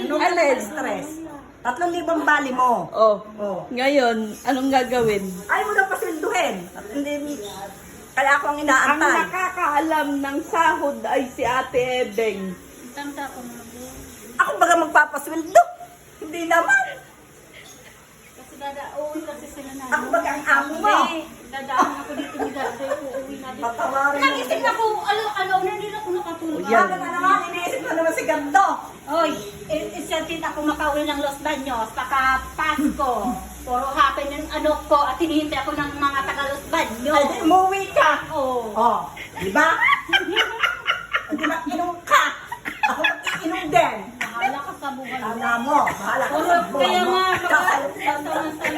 Ano ka na stress? 3,000 bali mo. Oh. Oh. Ngayon, anong gagawin? Ayaw mo na pasilduhin. At hindi, kaya ako ang Ang inaantay. nakakaalam ng sahod ay si Ate Ebeng. Tanda ko na po. Ako baga magpapasweldo. Hindi naman. Kasi uuwi kasi sila na. Ako baga ang amo mo. Dadaan ako dito ni Dada. Uuwi na dito. Patawarin mo. Nagising ako, nandito ako nakatulog. O, yan. Bakit na naman, iniisip mo naman si Gando. Oy, isatin ako makauwi ng Los Baños, paka Pasko. Puro happen yung ano ko at hinihintay ako ng mga taga Los Baños. Ay, di umuwi ka. Oh. Oh, di ba? Di ba, inom ka. Ako inom din. Bahala ka sa buhay. Tama mo, bahala ka Puro sa buhay kaya mo. nga, Tsaka- basta